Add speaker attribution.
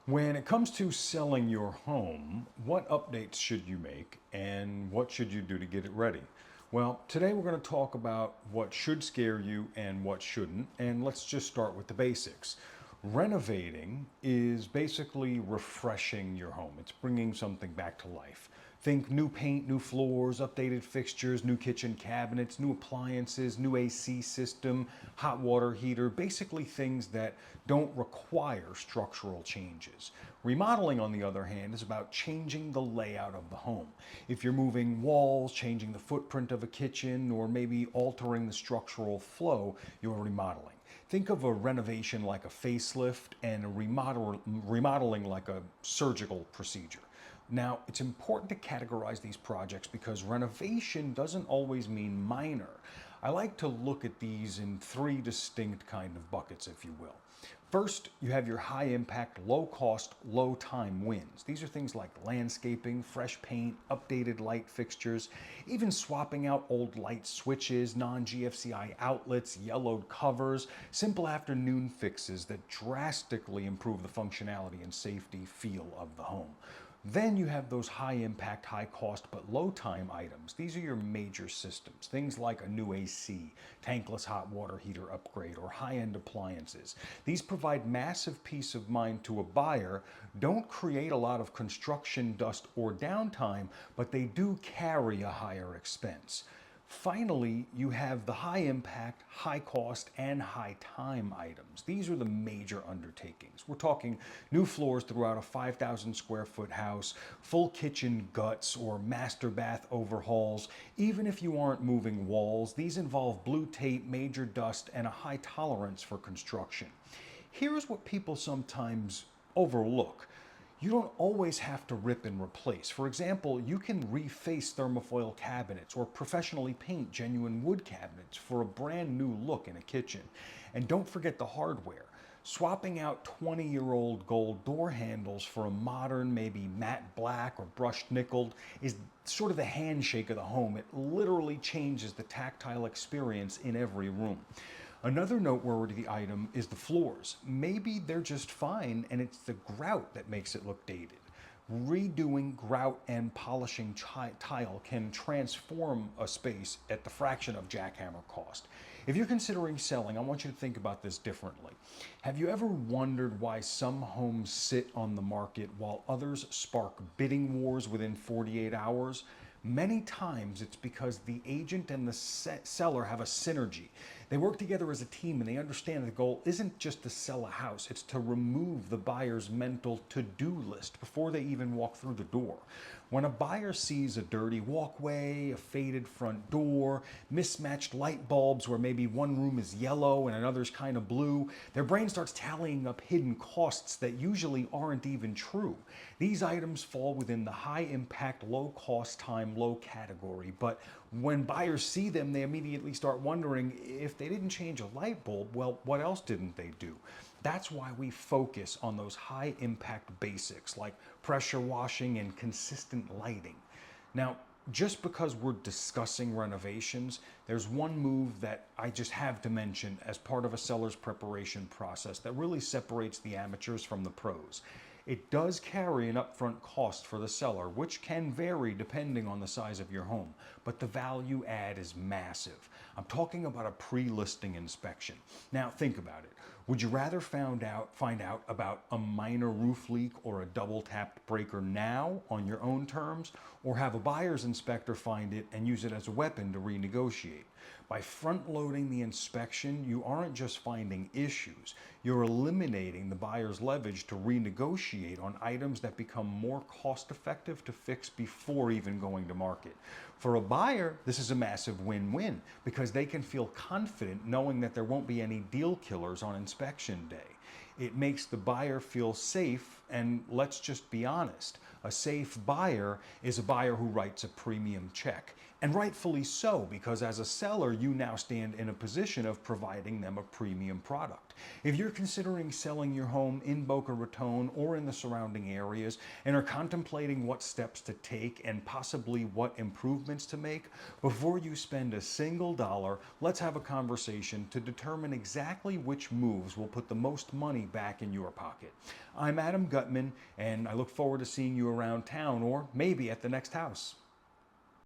Speaker 1: When it comes to selling your home, what updates should you make and what should you do to get it ready? Well, today we're going to talk about what should scare you and what shouldn't, and let's just start with the basics. Renovating is basically refreshing your home. It's bringing something back to life. Think new paint, new floors, updated fixtures, new kitchen cabinets, new appliances, new AC system, hot water heater, basically things that don't require structural changes. Remodeling, on the other hand, is about changing the layout of the home. If you're moving walls, changing the footprint of a kitchen, or maybe altering the structural flow, you're remodeling. Think of a renovation like a facelift and a remodeling like a surgical procedure. Now, it's important to categorize these projects because renovation doesn't always mean minor. I like to look at these in three distinct kind of buckets, if you will. First, you have your high impact, low cost, low time wins. These are things like landscaping, fresh paint, updated light fixtures, even swapping out old light switches, non-GFCI outlets, yellowed covers, simple afternoon fixes that drastically improve the functionality and safety feel of the home. Then you have those high impact, high cost, but low time items. These are your major systems. Things like a new AC, tankless hot water heater upgrade, or high-end appliances. These provide massive peace of mind to a buyer, don't create a lot of construction dust or downtime, but they do carry a higher expense. Finally, you have the high impact, high cost, and high time items. These are the major undertakings. We're talking new floors throughout a 5,000 square foot house, full kitchen guts or master bath overhauls. Even if you aren't moving walls, these involve blue tape, major dust, and a high tolerance for construction. Here's what people sometimes overlook. You don't always have to rip and replace. For example, you can reface thermofoil cabinets or professionally paint genuine wood cabinets for a brand new look in a kitchen. And don't forget the hardware. Swapping out 20-year-old gold door handles for a modern, maybe matte black or brushed nickel is sort of the handshake of the home. It literally changes the tactile experience in every room. Another noteworthy item is the floors. Maybe they're just fine and it's the grout that makes it look dated. Redoing grout and polishing tile can transform a space at the fraction of jackhammer cost. If you're considering selling, I want you to think about this differently. Have you ever wondered why some homes sit on the market while others spark bidding wars within 48 hours? Many times it's because the agent and the seller have a synergy. They work together as a team and they understand the goal isn't just to sell a house, it's to remove the buyer's mental to-do list before they even walk through the door. When a buyer sees a dirty walkway, a faded front door, mismatched light bulbs where maybe one room is yellow and another's kind of blue, their brain starts tallying up hidden costs that usually aren't even true. These items fall within the high impact, low cost time, low category, but when buyers see them, they immediately start wondering if they didn't change a light bulb, well, what else didn't they do? That's why we focus on those high impact basics like pressure washing and consistent lighting. Now, just because we're discussing renovations, there's one move that I just have to mention as part of a seller's preparation process that really separates the amateurs from the pros. It does carry an upfront cost for the seller, which can vary depending on the size of your home, but the value add is massive. I'm talking about a pre-listing inspection. Now think about it. Would you rather find out about a minor roof leak or a double tapped breaker now on your own terms, or have a buyer's inspector find it and use it as a weapon to renegotiate? By front-loading the inspection, you aren't just finding issues, you're eliminating the buyer's leverage to renegotiate on items that become more cost-effective to fix before even going to market. For a buyer, this is a massive win-win because they can feel confident knowing that there won't be any deal killers on inspection day. It makes the buyer feel safe, and let's just be honest, A safe buyer is a buyer who writes a premium check. And rightfully so, because as a seller, you now stand in a position of providing them a premium product. If you're considering selling your home in Boca Raton or in the surrounding areas and are contemplating what steps to take and possibly what improvements to make, before you spend a single dollar, let's have a conversation to determine exactly which moves will put the most money back in your pocket. I'm Adam Gutmann, and I look forward to seeing you around town or maybe at the next house.